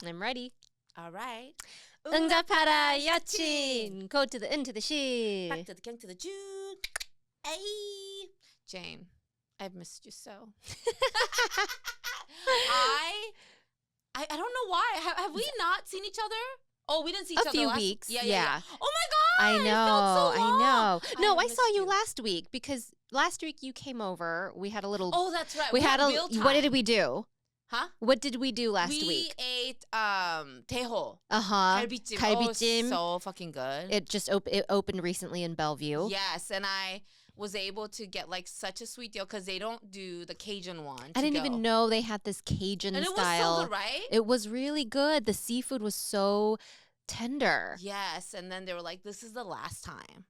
I'm ready. All right. 응답하라 여친. Go to the into the ship. Back to the gang to the June. Hey, Jane, I've missed you so. I don't know why. Have we not seen each other? Oh, we didn't see each other A few last weeks. Yeah. Oh my God. I know. It felt so long. No, I missed saw you last week because last week you came over. We had a little. Oh, that's right. We had a. real time. What did we do? Huh? What did we do last we week? We ate taeho. 갈비찜. Oh, so fucking good. It just it opened recently in Bellevue. Yes, and I was able to get like such a sweet deal because they don't do the Cajun one. I didn't even know they had this Cajun and style. It was so good, right? It was really good. The seafood was so tender. Yes, and then they were like, "This is the last time."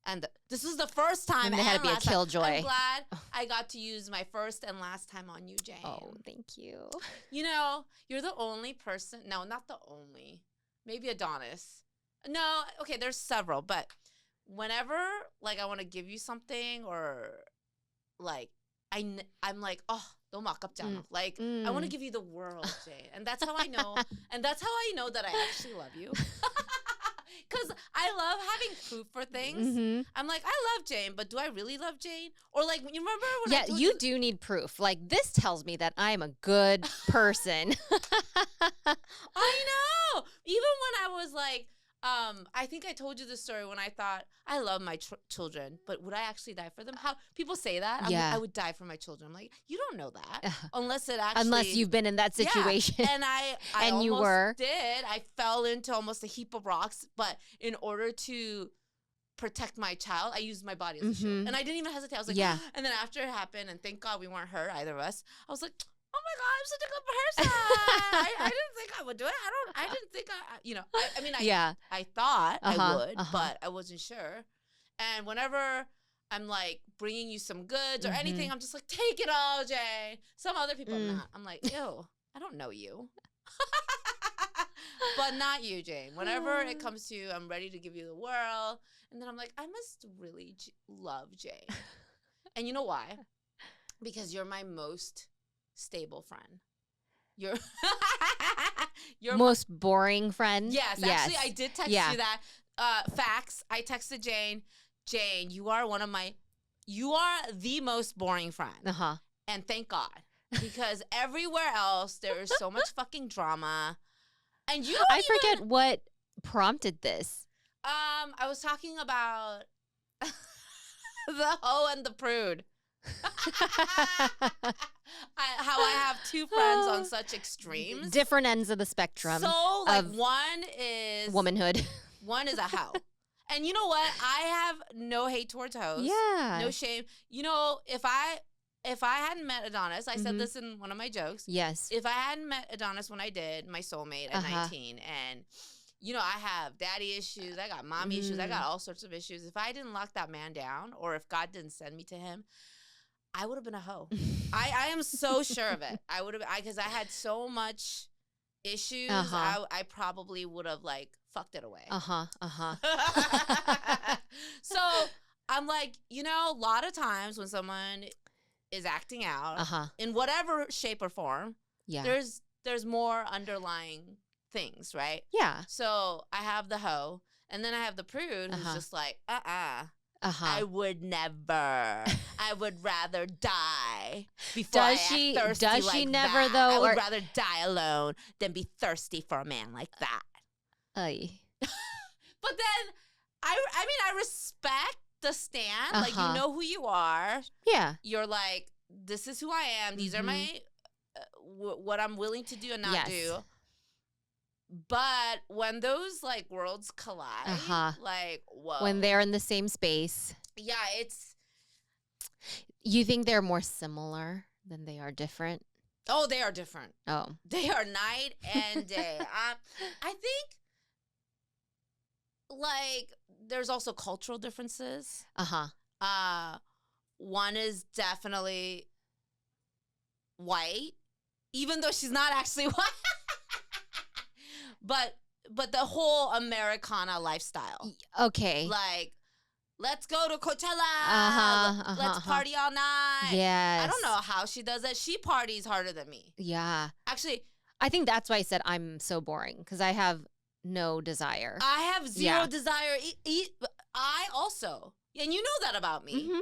And this was the first time. And they had to be a killjoy. I'm glad I got to use my first and last time on you, Jane. Oh, thank you. You know, you're the only person. No, not the only. Maybe Adonis. No, okay, there's several. But whenever, like, I want to give you something or, like, I'm like, oh, 너무 아깝잖아. Like, I want to give you the world, Jane. And that's how I know. And that's how I know that I actually love you. Because I love having proof for things. Mm-hmm. I'm like, I love Jane, but do I really love Jane? Or like, you remember when I told you do need proof. Like, this tells me that I'm a good person. I know. Even when I was like, I think I told you the story when I thought, I love my children, but would I actually die for them? How people say that? I would die for my children. I'm like, you don't know that. Unless you've been in that situation. Yeah. And I and you almost were. did. I fell into almost a heap of rocks, but in order to protect my child, I used my body as a shield. And I didn't even hesitate. I was like, yeah. And then after it happened, and thank God we weren't hurt, either of us, I was like, oh my God, I'm such a good person. I didn't think I would do it. I didn't think I thought I would, but I wasn't sure. And whenever I'm like bringing you some goods or anything, I'm just like, take it all, Jay. Some other people I'm not. I'm like, ew, I don't know you. But not you, Jane. Whenever it comes to, I'm ready to give you the world. And then I'm like, I must really love Jane. And you know why? Because you're my most stable friend. You're most boring friend. Yes, actually, I did text you that. Facts. I texted Jane. Jane, you are the most boring friend. And thank God, because everywhere else there is so much fucking drama. And I forget what prompted this. I was talking about the hoe and the prude. How I have two friends on such extremes. Different ends of the spectrum. So, like, one is womanhood. One is a hoe. And you know what? I have no hate towards hoes. Yeah. No shame. You know, if I hadn't met Adonis, I said this in one of my jokes. Yes. If I hadn't met Adonis when I did, my soulmate at 19, and you know, I have daddy issues, I got mommy issues, I got all sorts of issues. If I didn't lock that man down, or if God didn't send me to him, I would have been a hoe. I am so sure of it. I would have, because I had so much issues. I probably would have like fucked it away. So I'm like, you know, a lot of times when someone is acting out in whatever shape or form, there's more underlying things, right? Yeah. So I have the hoe, and then I have the prude who's just like, I would never. I would rather die before I act thirsty. Does she never that. though? I would rather die alone than be thirsty for a man like that. Ay. But then, I mean, I respect the stand. Like, you know who you are. Yeah. You're like, this is who I am. These are my what I'm willing to do and not do. But when those like worlds collide, like, whoa. When they're in the same space. Yeah, it's. You think they're more similar than they are different? Oh, they are different. Oh. They are night and day. I think, like, there's also cultural differences. One is definitely white, even though she's not actually white. But the whole Americana lifestyle. Okay. Like, let's go to Coachella. Let's party all night. Yes. I don't know how she does it. She parties harder than me. Yeah. Actually, I think that's why I said I'm so boring, because I have no desire. I have zero Yeah. desire. I also, and you know that about me. Mhm.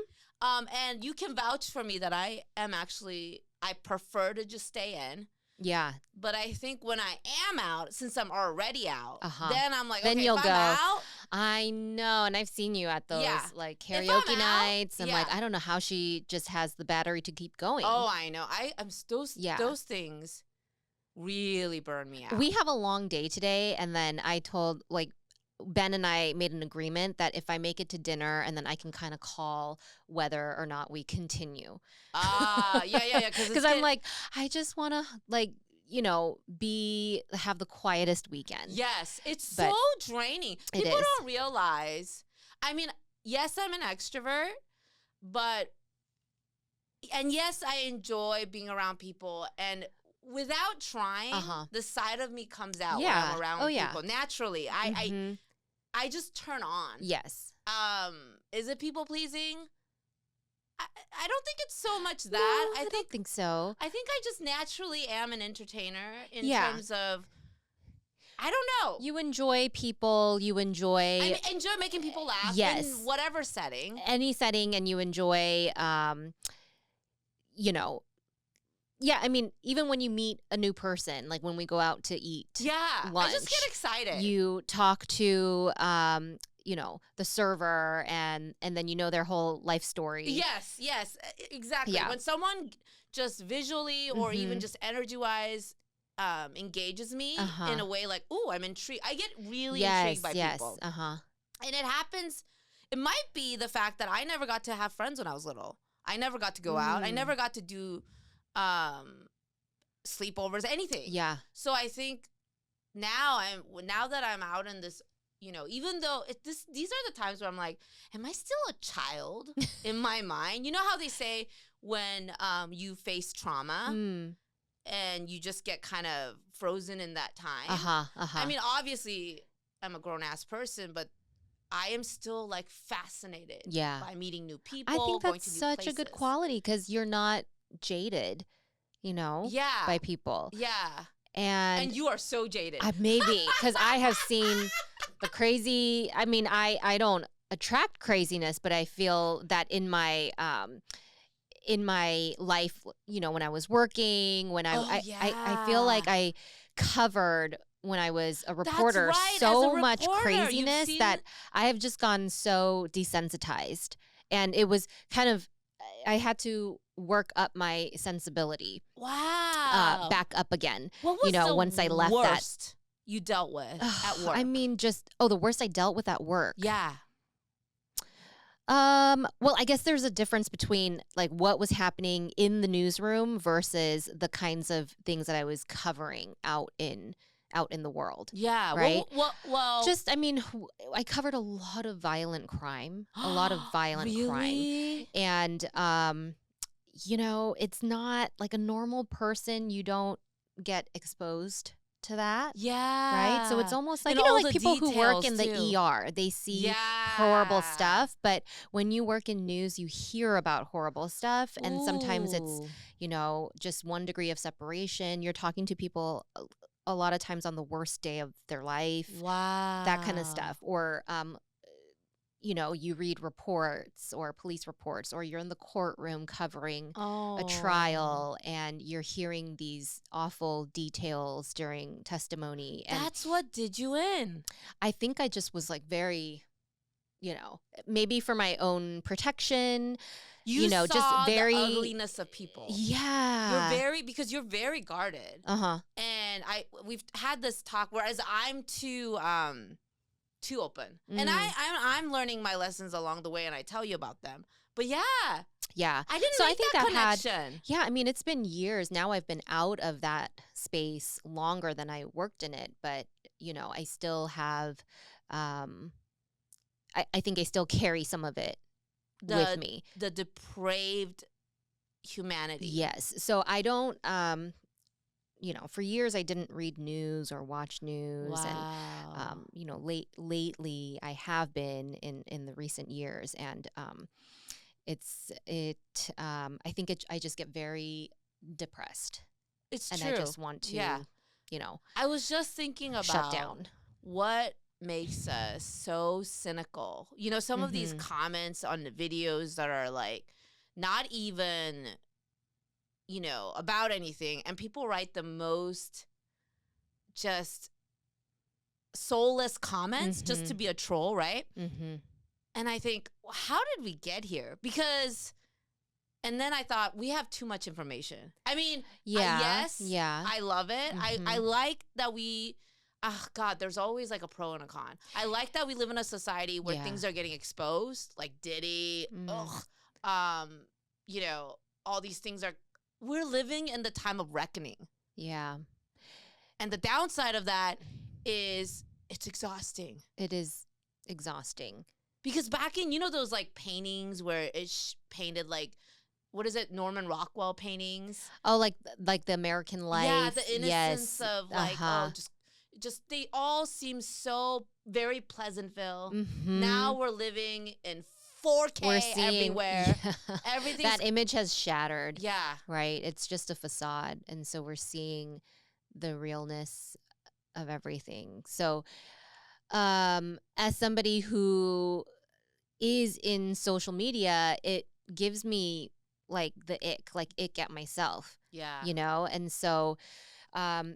And you can vouch for me that I am actually, I prefer to just stay in. Yeah. But I think when I am out, since I'm already out, Uh-huh. then I'm like, Then okay, you'll if go. I'm out, I know, and I've seen you at those Yeah. like If I'm karaoke out, nights. I'm like, yeah. I don't know how she just has the battery to keep going. Oh, I know. Yeah. Those things really burn me out. We have a long day today, and then I told, like, Ben and I made an agreement that if I make it to dinner, and then I can kind of call whether or not we continue. Yeah. Because I'm like, I just want to, like, have the quietest weekend. Yes, it's But so draining. it People is. don't realize. I mean, yes, I'm an extrovert, and yes, I enjoy being around people, and without trying, the side of me comes out when I'm around people. Naturally, Mhm. I just turn on. Yes. Is it people pleasing? I don't think it's so much No, that. I don't think so. I think I just naturally am an entertainer in Yeah. terms of, I don't know. You enjoy people. You enjoy I enjoy making people laugh Yes. in whatever setting. any setting, and you enjoy, yeah, I mean, even when you meet a new person, like when we go out to eat Yeah, I just get lunch, excited. you talk to, the server, and then their whole life story. Yes, exactly. Yeah. When someone just visually or even Mhm. just energy-wise engages me in a way like, ooh, I'm intrigued. I get really intrigued by people. And it happens, it might be the fact that I never got to have friends when I was little. I never got to go out. I never got to do sleepovers, anything. Yeah. So I think now that I'm out in this, even though these are the times where I'm like, am I still a child in my mind? You know how they say when you face trauma and you just get kind of frozen in that time? I mean, obviously, I'm a grown-ass person, but I am still like fascinated by meeting new people. I think going that's to new such a good places. quality, because you're not jaded, by people. Yeah. And you are so jaded. Maybe, because I have seen the crazy. I mean, I don't attract craziness, but I feel that in my life, when I was working, when I feel like I covered, when I was a reporter, right, so as a much reporter, you've craziness seen- that I have just gone so desensitized, and it was kind of, I had to work up my sensibility. Wow. Back up again. What was the once I left worst you dealt with at work? I mean, the worst I dealt with at work. Yeah. Well, I guess there's a difference between like what was happening in the newsroom versus the kinds of things that I was covering out in the world. Yeah. Right. Well. Just, I mean, I covered a lot of violent crime, Really? and it's not like a normal person. You don't get exposed to that. Yeah. Right? So it's almost like, And all like the people who work details, in the too. ER, they see horrible stuff. But when you work in news, you hear about horrible stuff. And sometimes it's, Ooh. just one degree of separation. You're talking to people a lot of times on the worst day of their life. Wow. That kind of stuff. Or, you read reports or police reports, or you're in the courtroom covering a trial, and you're hearing these awful details during testimony. And That's what did you in. I think I just was like very, maybe for my own protection, You saw just very the ugliness of people. Yeah. Because you're very guarded. And we've had this talk, whereas I'm too open. And I'm learning my lessons along the way, and I tell you about them. But yeah. I didn't make that connection. I mean, it's been years now. I've been out of that space longer than I worked in it, but I still have I think I still carry some of it with me. The depraved humanity. Yes. So I don't for years I didn't read news or watch news. Wow. And lately I have been in the recent years, and I think I just get very depressed. It's and true. I just want to I was just thinking shut about down. what makes us so cynical. Some of these comments on the videos that are like not even, about anything, and people write the most just soulless comments just to be a troll, right? And I think, how did we get here? And then I thought, we have too much information. I mean, yes, I love it. I like that we, God, there's always like a pro and a con. I like that we live in a society where things are getting exposed, like Diddy, all these things we're living in the time of reckoning. Yeah. And the downside of that is it's exhausting. It is exhausting. Because back in, those like paintings where it's painted like, what is it, Norman Rockwell paintings? Oh, like the American life. Yeah, the innocence of like, just they all seem so very Pleasantville. Now we're living in 4K everywhere. Everything. That image has shattered. Yeah. Right? It's just a facade. And so we're seeing the realness of everything. So as somebody who is in social media, it gives me like the ick at myself. Yeah. And so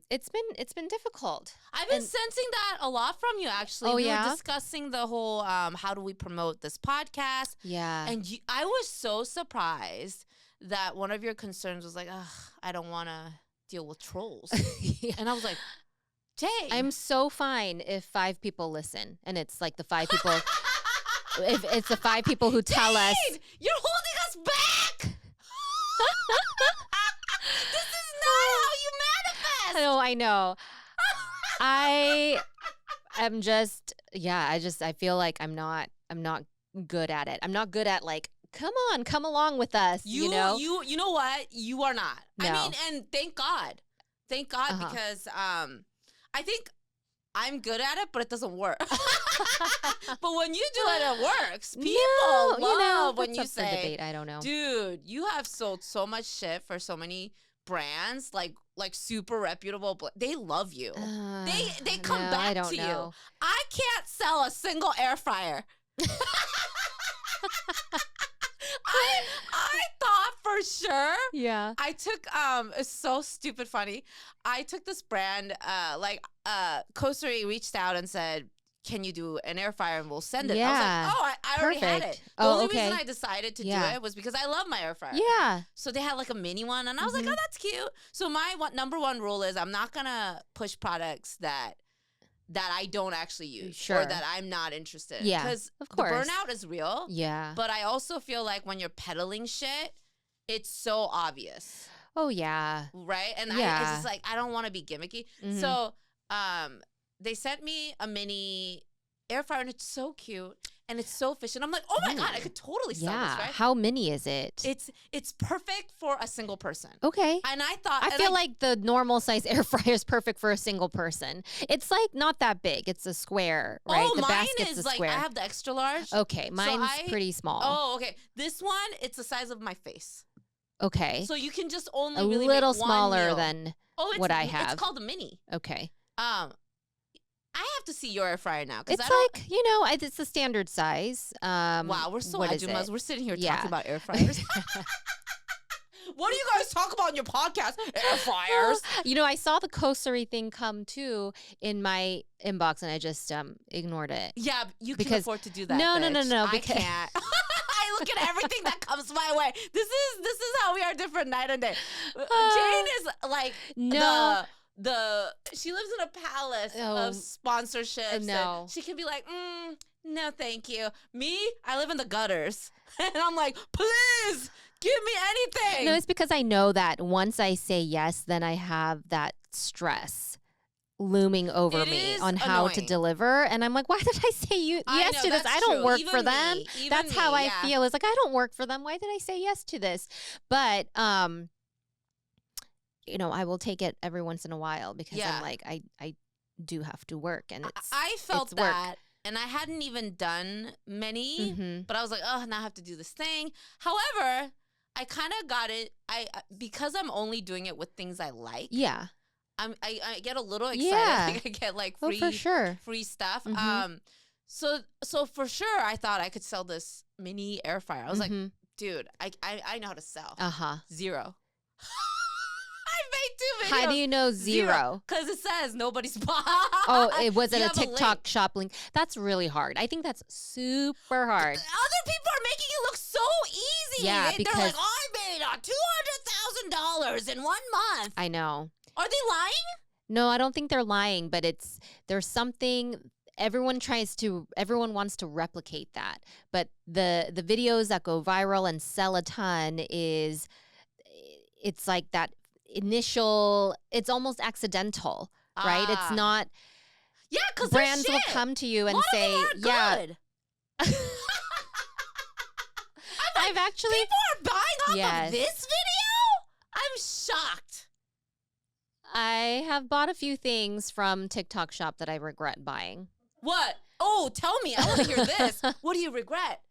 it's been difficult. I've been sensing that a lot from you, actually. We were discussing the whole how do we promote this podcast. Yeah. And I was so surprised that one of your concerns was like, I don't want to deal with trolls. And I was like, dang. I'm so fine if 5 people listen, and it's like the 5 people. If it's the 5 people who tell us, you're holding us back. This is not how you manifest. I know. I am just, I feel like I'm not good at it. I'm not good at like, come along with us. You know what? You are not. No. I mean, and thank God, because I think I'm good at it, but it doesn't work. But when you do it, it works. People love when you say, debate. I don't know. Dude, you have sold so much shit for so many brands, like super reputable. They love you. They come back to you. I can't sell a single air fryer. I thought for sure. Yeah. I took it's so stupid funny. I took this brand Costa Rica reached out and said, can you do an air fryer and we'll send it? Yeah. I was like, I already had it. The only reason I decided to do it was because I love my air fryer. Yeah. So they had like a mini one and I was like, oh, that's cute. So my number one rule is I'm not gonna push products that I don't actually use or that I'm not interested in. Yeah, because of course. The burnout is real. Yeah. But I also feel like when you're peddling shit, it's so obvious. Oh, yeah. Right? And it's just like, I don't want to be gimmicky. So they sent me a mini air fryer and it's so cute. And it's so efficient. I'm like, oh my God, I could totally sell this, right? How mini is it? It's perfect for a single person. Okay. And I thought... I feel like the normal size air fryer is perfect for a single person. It's like not that big. It's a square, right? Oh, the mine basket's is a square. I have the extra large. Okay, mine's pretty small. Oh, okay. This one, it's the size of my face. Okay. So you can just only a really little make one smaller meal. than what I have. It's called a mini. Okay. I have to see your air fryer now. It's it's the standard size. Wow, we're so edumas. We're sitting here talking about air fryers. What do you guys talk about in your podcast? Air fryers. I saw the Kosari thing come too in my inbox, and I just ignored it. Yeah, you can afford to do that. No. I can't. I look at everything that comes my way. This is how we are different night and day. Jane is like she lives in a palace of sponsorships. No. And she can be like, no, thank you. Me, I live in the gutters. And I'm like, please give me anything. No, it's because I know that once I say yes, then I have that stress looming over me on how to deliver. And I'm like, why did I say yes to this? I don't work for them. That's how I feel. It's like, I don't work for them. Why did I say yes to this? But, I will take it every once in a while because I'm like, I do have to work. And I felt that. And I hadn't even done many, but I was like, oh, now I have to do this thing. However, I kind of got it. Because I'm only doing it with things I like. Yeah. I get a little excited. Yeah. Like I get like Oh, for sure. free stuff. Mhm. So for sure, I thought I could sell this mini air fryer. I was like, Mhm. dude, I know how to sell. Uh-huh. 0. I made 2 videos. How do you know 0? Because it says nobody's bought. Oh, it wasn't You a have link. TikTok shop link. That's really hard. I think that's super hard. Other people are making it look so easy. Yeah, They're like, because- I made $200,000 in 1 month. I know. Are they lying? No, I don't think they're lying, but there's something everyone wants to replicate that. But the videos that go viral and sell a ton it's like that initial, it's almost accidental, right? It's not. Yeah, because brands will come to you and say, yeah. Good. I've actually People are buying off of Yes. this video? I'm shocked. I have bought a few things from TikTok Shop that I regret buying. What? Oh, tell me. I want to hear this. What do you regret?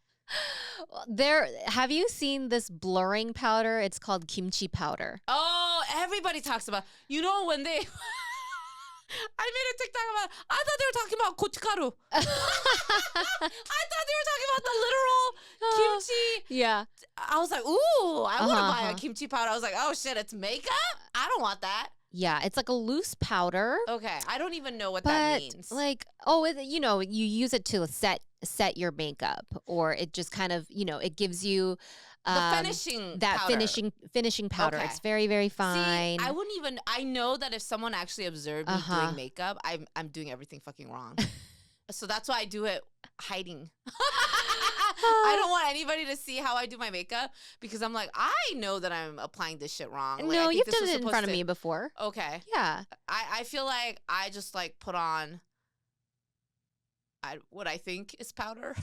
Have you seen this blurring powder? It's called kimchi powder. Oh, everybody talks about, when they... I made a TikTok about, I thought they were talking about gochugaru. I thought they were talking about the literal kimchi. Yeah. I was like, ooh, I want to buy a kimchi powder. I was like, oh shit, it's makeup? I don't want that. Yeah, it's like a loose powder. Okay, I don't even know what but that means. like, you use it to set your makeup, or it just kind of, it gives you the finishing that powder. finishing powder. Okay. It's very, very fine. See, I know that if someone actually observed me doing makeup, I'm doing everything fucking wrong. So that's why I do it hiding. I don't want anybody to see how I do my makeup because I'm like, I know that I'm applying this shit wrong. Like, No, you've done it in front of me before. Okay. Yeah. I feel like I just like put on what I think is powder.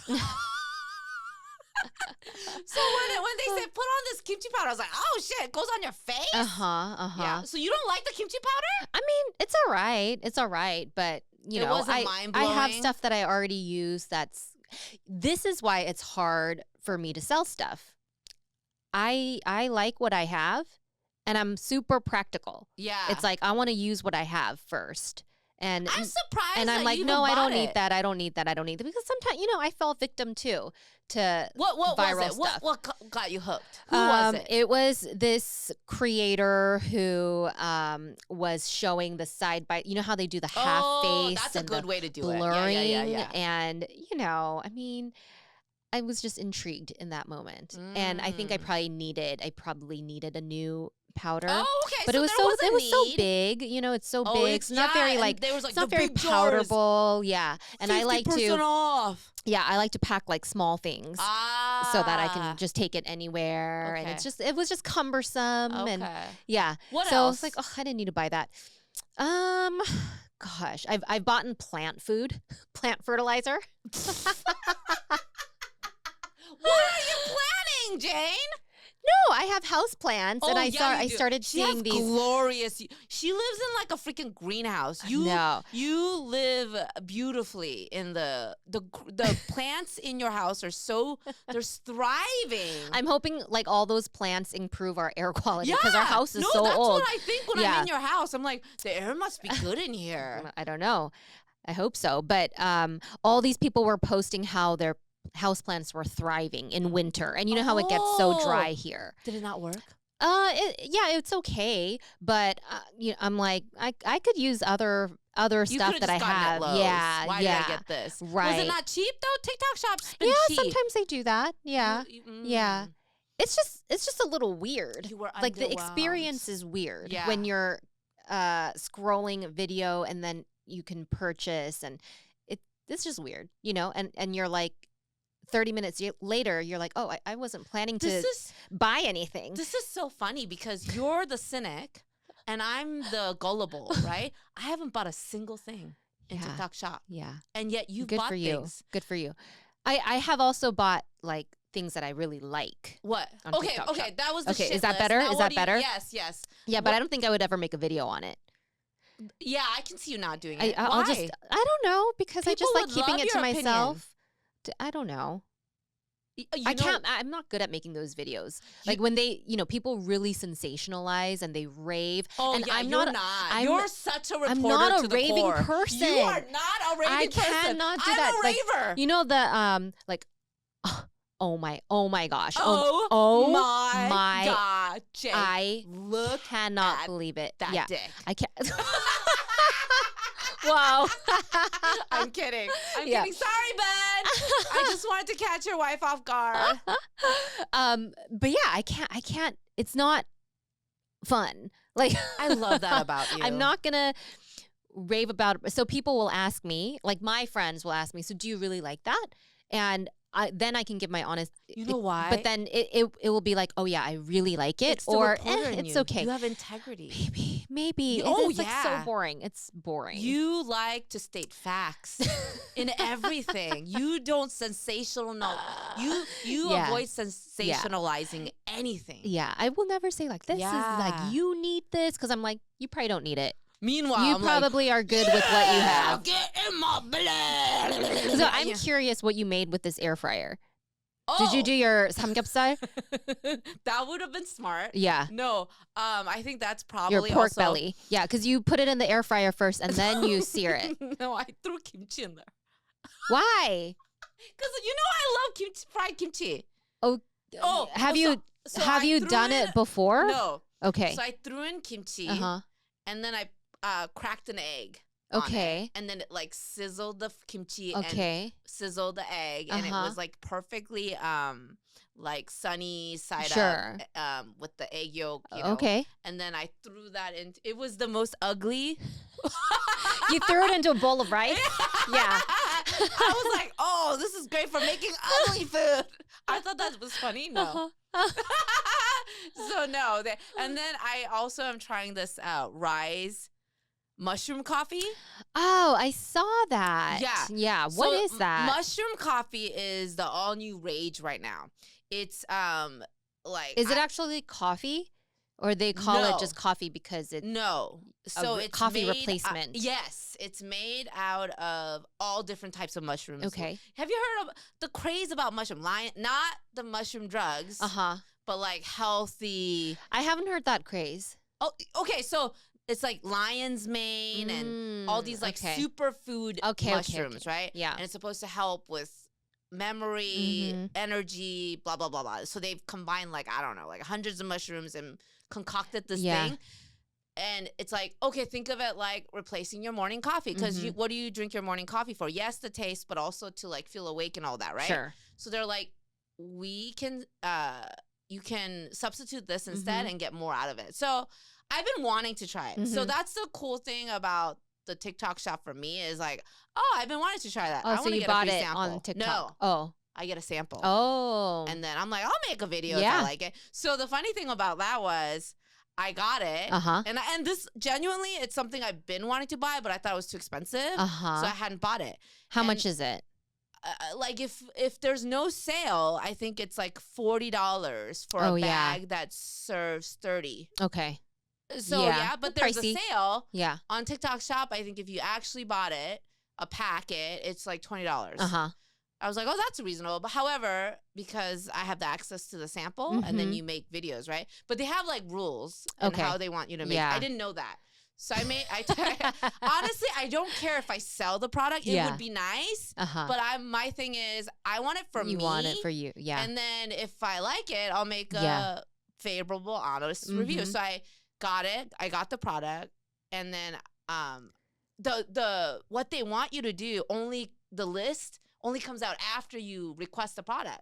So when they said put on this kimchi powder, I was like, oh shit, it goes on your face? Yeah. So you don't like the kimchi powder? I mean, it's all right. It's all right, but wasn't I have mind-blowing? stuff that I already use. This is why it's hard for me to sell stuff. I like what I have, and I'm super practical. Yeah. It's like I want to use what I have first. And I'm surprised. and I'm that like, you no, even I don't bought need it. that. I don't need that. I don't need that. Because sometimes, I fell victim too to What viral was it? stuff. What got you hooked? Who was it? It was this creator who was showing the side by, how they do the half face. That's a and good the way to do blurring, it. Yeah. And I mean, I was just intrigued in that moment, and I think I probably needed a new powder. Oh, okay. But so it was so big. It's so big. It's not very and there was like it's not the very big jars, powderable. Yeah, and I like 50% to. off. Yeah, I like to pack like small things so that I can just take it anywhere, and Okay. it was just cumbersome, and Okay. yeah. What so I else? was like, oh, I didn't need to buy that. Gosh, I've bought plant food, plant fertilizer. What are you planning, Jane? No, I have house plants, and I started She seeing has these. glorious. She lives in like a freaking greenhouse. You live beautifully in the plants in your house are they're thriving. I'm hoping like all those plants improve our air quality because our house is so that's old. what I think when I'm in your house. I'm like, the air must be good in here. I don't know. I hope so. But all these people were posting how their houseplants were thriving in winter, and you know how it gets so dry here. Did it not work? It's okay, but I'm like, I could use other stuff that I have. Yeah, Why did I get this? Right. Was it not cheap though? TikTok shops been Yeah, cheap. sometimes they do that. Yeah, yeah. It's just a little weird. You were like the underwhelmed. experience is weird Yeah. when you're scrolling video and then you can purchase, and it's just weird, and you're like 30 minutes later, you're like, oh, I wasn't planning to buy anything. This is so funny because you're the cynic and I'm the gullible, right? I haven't bought a single thing in TikTok shop. Yeah. And yet you've Good bought for you. things. Good for you. I have also bought like things that I really like. What? On Okay, TikTok shop. that was the shit is that list. better? Now Is that better? Yes. Yeah, but I don't think I would ever make a video on it. Yeah, I can see you not doing it. I'll Why? I don't know, because I just People like would keeping love it to your opinion. myself. I don't know. I'm not good at making those videos. Like when they, people really sensationalize and they rave. Oh, and yeah, you're not. You're such a reporter I'm not to a the raving core. person. You are not a raving person. I cannot do I'm that. a raver. Like, you know the oh my gosh. Oh my God, Jay. I look cannot believe it. That dick. I can't. Wow. I'm kidding. I'm kidding. Sorry, Ben. I just wanted to catch your wife off guard. But yeah, I can't. It's not fun. Like, I love that about you. I'm not gonna rave about it. So people will ask me, like my friends will ask me, so do you really like that? And then I can give my honest. You know why? But then it will be like, oh yeah, I really like it, it's or it's okay. You have integrity. Maybe. It's like so boring. It's boring. You like to state facts in everything. You don't You avoid sensationalizing anything. Yeah, I will never say like this is like you need this, because I'm like, you probably don't need it. Meanwhile, you probably are good with what you have. Get in my blood. So I'm curious what you made with this air fryer. Oh. Did you do your samgyeopsal? That would have been smart. Yeah. No, I think that's probably your pork also... belly. Yeah, because you put it in the air fryer first and then you sear it. No, I threw kimchi in there. Why? Because I love kimchi, fried kimchi. Oh, have you done it before? No. Okay. So I threw in kimchi, and then I cracked an egg. Okay. And then it like sizzled the kimchi and sizzled the egg, and it was like perfectly like sunny side up with the egg yolk. Okay. And then I threw that in. It was the most ugly. You threw it into a bowl of rice? Yeah. I was like, oh, this is great for making ugly food. I thought that was funny. No. So no. And then I also am trying this Rise mushroom coffee. Oh, I saw that. Yeah. What is that? Mushroom coffee is the all new rage right now. It's like, is it actually coffee, or they call it just coffee because it's so it's coffee made, replacement? Yes, it's made out of all different types of mushrooms. Okay. Have you heard of the craze about mushroom? Not the mushroom drugs. But like healthy. I haven't heard that craze. Oh, okay. So it's like lion's mane and all these like superfood mushrooms, right? Yeah. And it's supposed to help with memory, energy, blah, blah, blah, blah. So they've combined like, I don't know, like hundreds of mushrooms and concocted this thing. And it's like, okay, think of it like replacing your morning coffee. Because what do you drink your morning coffee for? Yes, the taste, but also to like feel awake and all that, right? Sure. So they're like, we can, you can substitute this instead and get more out of it. So I've been wanting to try it. So that's the cool thing about the TikTok shop for me is like, oh, I've been wanting to try that. Oh, I so you get bought a free it sample. on TikTok? No. Oh. I get a sample. Oh. And then I'm like, I'll make a video if I like it. So the funny thing about that was I got it. And this genuinely, it's something I've been wanting to buy, but I thought it was too expensive. So I hadn't bought it. How much is it? Like if there's no sale, I think it's like $40 for a bag that serves 30. Okay. So but there's pricey. a sale. Yeah. On TikTok Shop, I think if you actually bought it, a packet, it's like $20. I was like, oh, that's reasonable. But however, because I have the access to the sample and then you make videos, right? But they have like rules and how they want you to make. I didn't know that. So honestly, I don't care if I sell the product. It would be nice. But my thing is, I want it for me. You want it for you. Yeah. And then if I like it, I'll make a favorable, honest review. So I got it. I got the product. And then the what they want you to do, the list only comes out after you request the product.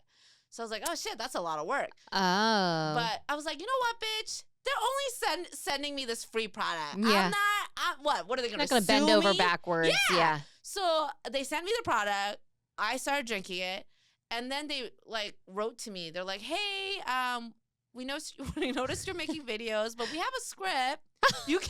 So I was like, oh shit, that's a lot of work. Oh. But I was like, you know what, bitch? They're only sending me this free product. Yeah. What are they going to not going to bend over backwards. Yeah. So they sent me the product. I started drinking it. And then they like wrote to me. They're like, hey, we noticed you're making videos, but we have a script. You can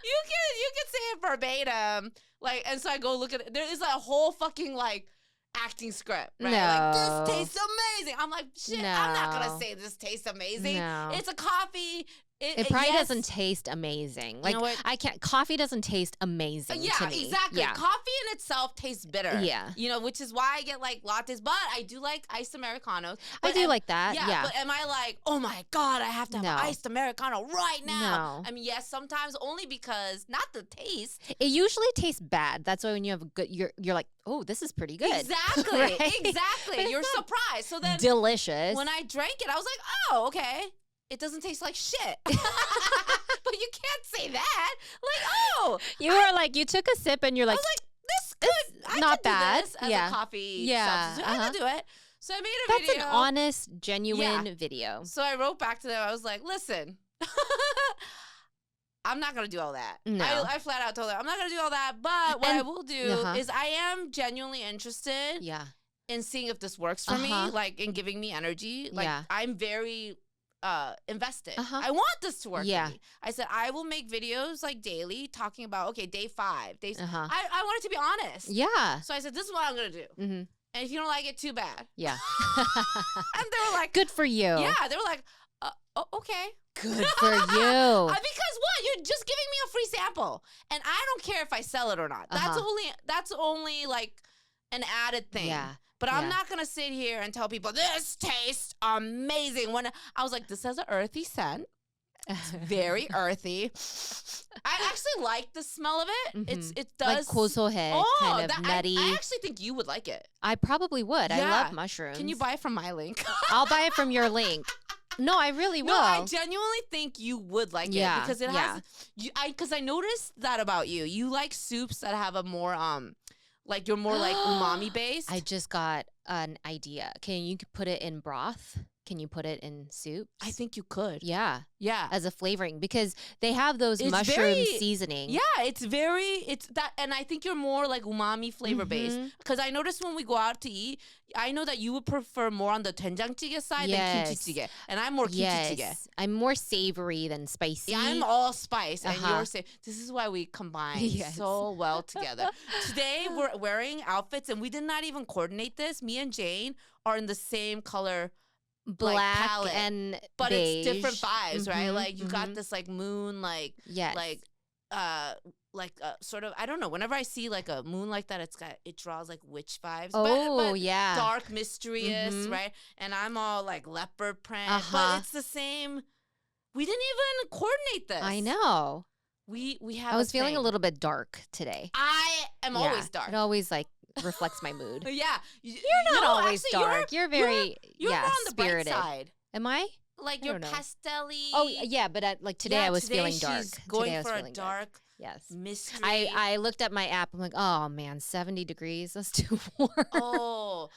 you can say it verbatim. Like, and so I go look at it. There is a whole fucking like acting script, right? No. Like, this tastes amazing. I'm like, shit, I'm not gonna say this tastes amazing. No. It's a coffee. It probably doesn't taste amazing. Like, you know what? Coffee doesn't taste amazing to me. Exactly. Yeah. Coffee in itself tastes bitter. Yeah. You know, which is why I get like lattes, but I do like iced Americanos. I do like that. Yeah. But am I like, oh my God, I have to have an iced Americano right now? No. I mean, yes, sometimes only because, not the taste. It usually tastes bad. That's why when you have a good, you're like, oh, this is pretty good. Exactly. Right? Exactly. You're surprised. So then delicious. when I drank it, I was like, oh, okay. It doesn't taste like shit. But you can't say that. Like, oh. You took a sip and you're like, I was like, this could, I not could bad. do this as a coffee substitute. I could do it. So I made a video. That's an honest, genuine video. So I wrote back to them. I was like, listen, I'm not going to do all that. No. I flat out told her, I'm not going to do all that. But what I will do is I am genuinely interested in seeing if this works for me, like in giving me energy. Like I'm very invested. I want this to work for me. I said, I will make videos like daily talking about, okay, day 5. I want it to be honest. Yeah. So I said, this is what I'm going to do. Mm-hmm. And if you don't like it, too bad. Yeah. And they were like, good for you. Yeah. They were like, okay. Good for you. Because what? You're just giving me a free sample. And I don't care if I sell it or not. That's only like an added thing. Yeah. But I'm not going to sit here and tell people, this tastes amazing. When I was like, this has an earthy scent. It's very earthy. I actually like the smell of it. Mm-hmm. It does. Like kosohe, kind of nutty. I actually think you would like it. I probably would. Yeah. I love mushrooms. Can you buy it from my link? I'll buy it from your link. No, I really will. No, I genuinely think you would like it because it has. Because I noticed that about you. You like soups that have a more like you're more like umami based. I just got an idea. Can you put it in broth? Can you put it in soup? I think you could. Yeah. Yeah. As a flavoring because they have those mushroom seasoning. Yeah, it's that, and I think you're more like umami flavor based. Because I noticed when we go out to eat, I know that you would prefer more on the doenjang jjigae side than kimchi jjigae, and I'm more kimchi jjigae. I'm more savory than spicy. Yeah, I'm all spice, and you're this is why we combine so well together. Today we're wearing outfits, and we did not even coordinate this. Me and Jane are in the same color. Black palette, and but beige. It's different vibes, right? Like you got this like moon, like sort of, I don't know. Whenever I see like a moon like that, it draws like witch vibes. Oh, but dark, mysterious, right? And I'm all like leopard print, but it's the same. We didn't even coordinate this. I know. We have. I was feeling a little bit dark today. I am always dark. It always like reflects my mood. Yeah. You're not always dark. You're very you're on the spirited. bright side. Am I? Like you're pastel-y. Oh, yeah, but like today I was feeling dark. She's going for a dark mystery. I looked at my app. I'm like, oh man, 70 degrees. That's too warm. Oh.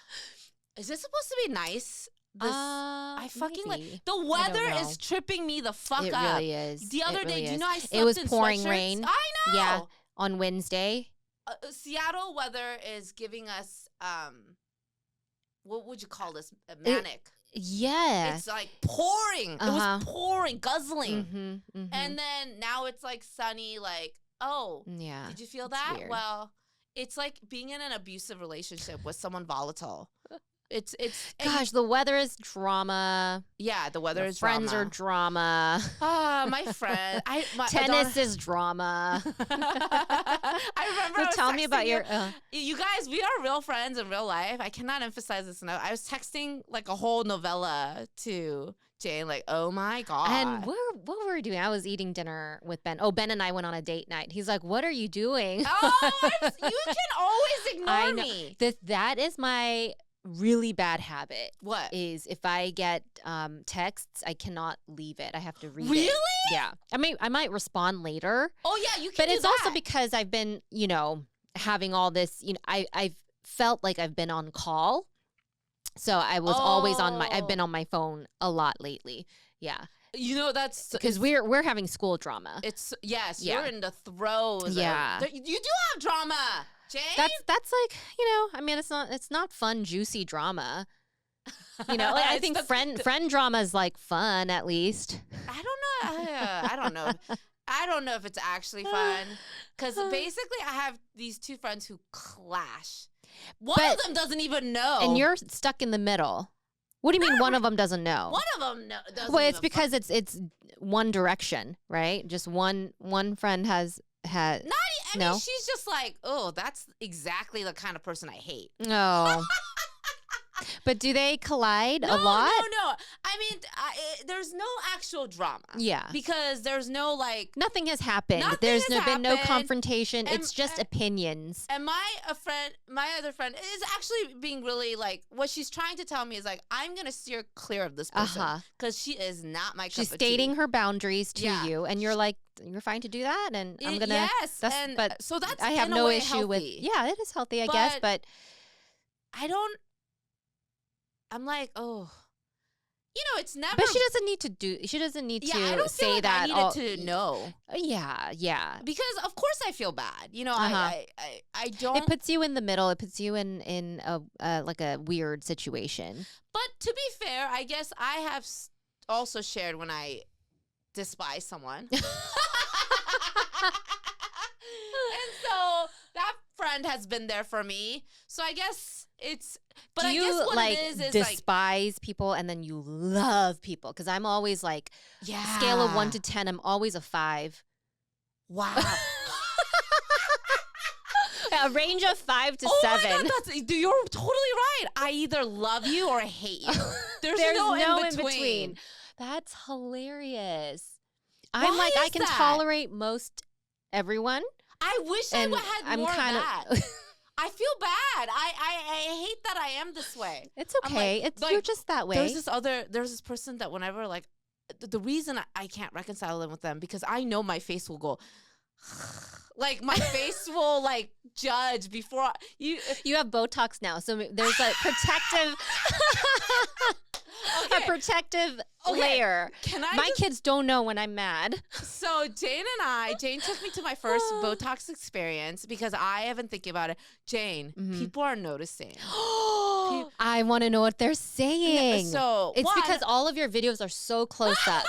Is this supposed to be nice? I fucking maybe. The weather is tripping me the fuck up. It really is. The other day, do you know I slept it was in pouring sweatshirts? rain. I know. Yeah, on Wednesday. Seattle weather is giving us what would you call this? Manic. It's like pouring. It was pouring, guzzling. And then now it's like sunny, like, yeah. Did you feel that? Weird. Well, it's like being in an abusive relationship with someone volatile. It's gosh, the weather is drama. Yeah, the weather is friends drama. Are drama. My friend. Tennis is drama. I remember. Tell me about your. You guys, we are real friends in real life. I cannot emphasize this enough. I was texting like a whole novella to Jane, like, oh my God. And what were we doing? I was eating dinner with Ben. Oh, Ben and I went on a date night. He's like, what are you doing? Oh, you can always ignore me. That is my really bad habit. What? Is if I get texts, I cannot leave it. I have to read it. Really? Yeah. I mean, I might respond later. Oh, yeah, you can But do it's that. also because I've been, having all this, I've felt like I've been on call. So I was always I've been on my phone a lot lately. Yeah. That's because we're having school drama. You're in the throes. Yeah. You do have drama, Jane. That's like, I mean, it's not fun, juicy drama. I think friend drama is like fun at least. I don't know. I don't know. I don't know if it's actually fun because basically I have these two friends who clash. One of them doesn't even know. And you're stuck in the middle. What do you mean one of them doesn't know? One of them doesn't. Well, it's because it's one direction, right? Just one friend has had. Not. I mean, she's just like, oh, that's exactly the kind of person I hate. No. But do they collide a lot? No. I mean, there's no actual drama. Yeah. Because there's no like... Nothing has happened. Been no confrontation. It's just opinions. And my other friend is actually being really like... What she's trying to tell me is like, I'm going to steer clear of this person. Because she is not my cup of tea. She's stating her boundaries to you. And you're like, you're fine to do that? And I'm going to... Yes. But so that's I have no issue healthy. with... Yeah, it is healthy, I guess. But... I don't... I'm like, oh, it's never. But she doesn't need to do. She doesn't need to I don't say feel like that. I needed to know. Yeah. Because of course I feel bad. I don't. It puts you in the middle. It puts you in a like a weird situation. But to be fair, I guess I have also shared when I despise someone. And so that friend has been there for me. So I guess it's... But do I you guess what like it is despise people and then you love people? Because I'm always like, scale of 1 to 10, I'm always a 5. Wow. A range of 5 to 7. My God, you're totally right. I either love you or I hate you. There's no in between. That's hilarious. Why I'm like, is I can that? tolerate most everyone. I wish I had more of that. I feel bad. I hate that I am this way. It's okay. You're just that way. There's this person that whenever like the reason I can't reconcile them with them because I know my face will go like my face will like judge before you have Botox now, so there's a protective a protective layer. My kids don't know when I'm mad. So Jane took me to my first Botox experience because I have been thinking about it. Jane, people are noticing. I want to know what they're saying. So it's because all of your videos are so close up.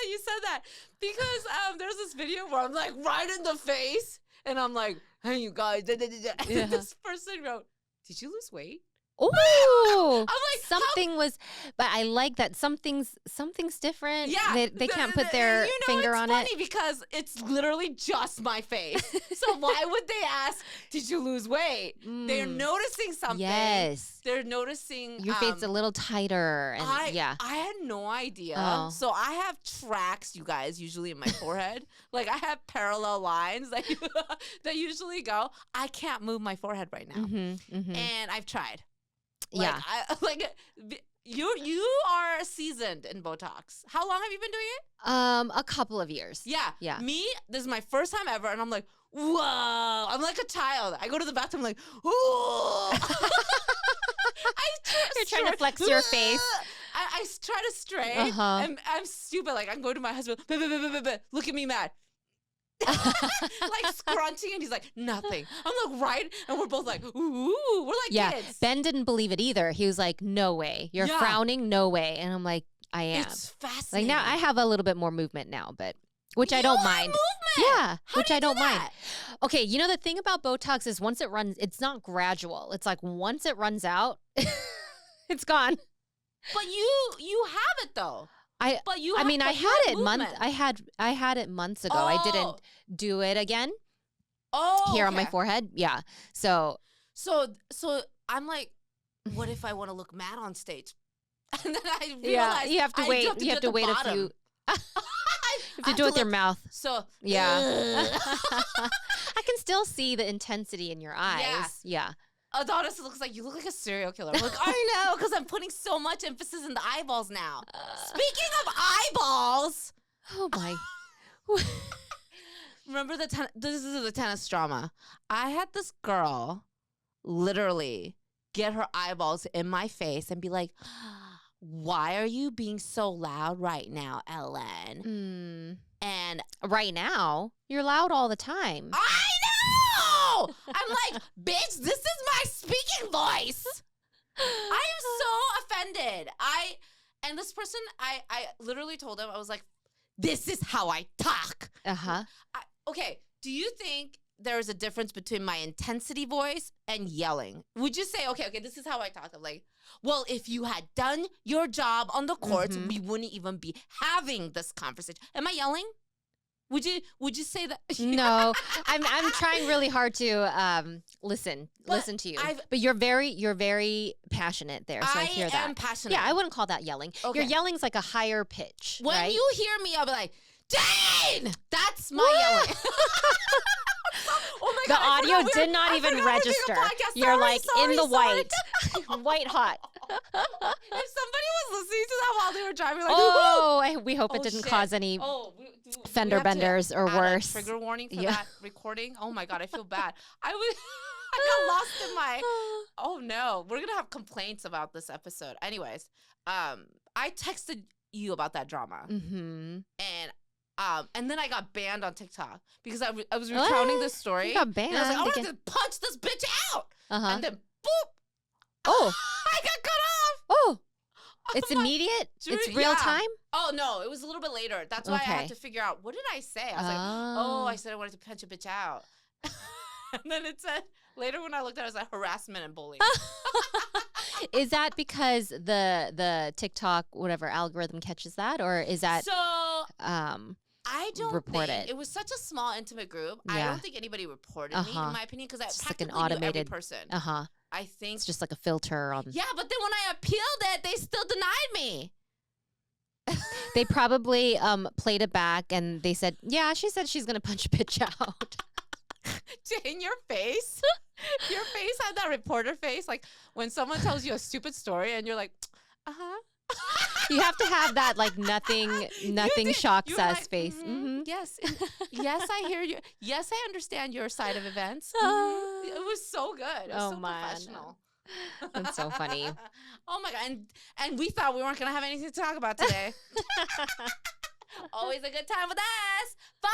You said that because there's this video where I'm like right in the face and I'm like, hey you guys, and this person wrote, did you lose weight? Oh, I'm like something was, but I like that something's different. Yeah, they can't put their finger on it. It's funny because it's literally just my face. So why would they ask, did you lose weight? They're noticing something. Yes, they're noticing your face a little tighter. And I had no idea. Oh. So I have tracks, you guys, usually in my forehead. Like I have parallel lines that that usually go. I can't move my forehead right now, and I've tried. You are seasoned in Botox. How long have you been doing it? A couple of years. Yeah. Me, this is my first time ever, and I'm like, whoa! I'm like a child. I go to the bathroom like, whoa! You're trying to flex your face. I try to straight, and I'm stupid. Like I'm going to my husband. Look at me, mad. Like scrunching, and he's like, nothing. I'm like, right? And we're both like, ooh, we're like kids. Ben didn't believe it either. He was like, no way. You're frowning, no way. And I'm like, I am. It's fascinating. Like now I have a little bit more movement now, but which I don't mind. Movement. Yeah, How which do you I don't do mind. that? Okay, you know the thing about Botox is once it runs, it's not gradual. It's like once it runs out, it's gone. But you have it though. I had it months ago. I didn't do it again. Here on my forehead. Yeah. So I'm like, what if I want to look mad on stage? And then I realized you have to wait. You have to wait a few. You have to do it with your mouth. So yeah. I can still see the intensity in your eyes. Yeah. Adonis look like a serial killer. I'm like, I know, because I'm putting so much emphasis in the eyeballs now. Speaking of eyeballs. Oh my. Remember this is the tennis drama. I had this girl literally get her eyeballs in my face and be like, why are you being so loud right now, Ellen? And right now, you're loud all the time. I know! I'm like, bitch, this is my speaking voice. I am so offended. And this person, I literally told him, I was like, this is how I talk. Uh-huh. Okay, Do you think there is a difference between my intensity voice and yelling? Would you say, okay, this is how I talk. I'm like, well, if you had done your job on the courts, we wouldn't even be having this conversation. Am I yelling? Would you say that? No, I'm trying really hard to listen to you. But you're very passionate there. So I hear that. I am passionate. Yeah, I wouldn't call that yelling. Okay. Your yelling's like a higher pitch. When right? you hear me, I'll be like, Dane! That's my yelling. Oh my the God, audio did not even register. You're like in the white, white hot. If somebody was listening to that while they were driving, like, we hope it didn't cause any fender benders or worse. Trigger warning for that recording. Oh my God, I feel bad. I got lost in my. Oh no, we're gonna have complaints about this episode. Anyways, I texted you about that drama, and then I got banned on TikTok because I was recounting this story. You got banned. And I was like, I want to punch this bitch out. And then boop. Oh, I got cut off. Oh, it's immediate. It's real time. Oh no, it was a little bit later. That's why I had to figure out what did I say. I was like, I said I wanted to punch a bitch out. And then it said later when I looked at it, it was like harassment and bullying. Is that because the TikTok whatever algorithm catches that, or is that so? I don't report think it. It was such a small, intimate group. Yeah. I don't think anybody reported me, in my opinion, because I practically like an automated knew every person. I think it's just like a filter on. Yeah, but then when I appealed it, they still denied me. They probably played it back and they said, "Yeah, she said she's gonna punch a bitch out." In your face, your face had that reporter face, like when someone tells you a stupid story and you're like, You have to have that like nothing shocks us like, face. Yes, yes, I hear you. Yes, I understand your side of events. It was so good. It was so professional. That's so funny. Oh my God! And we thought we weren't gonna have anything to talk about today. Always a good time with us. Follow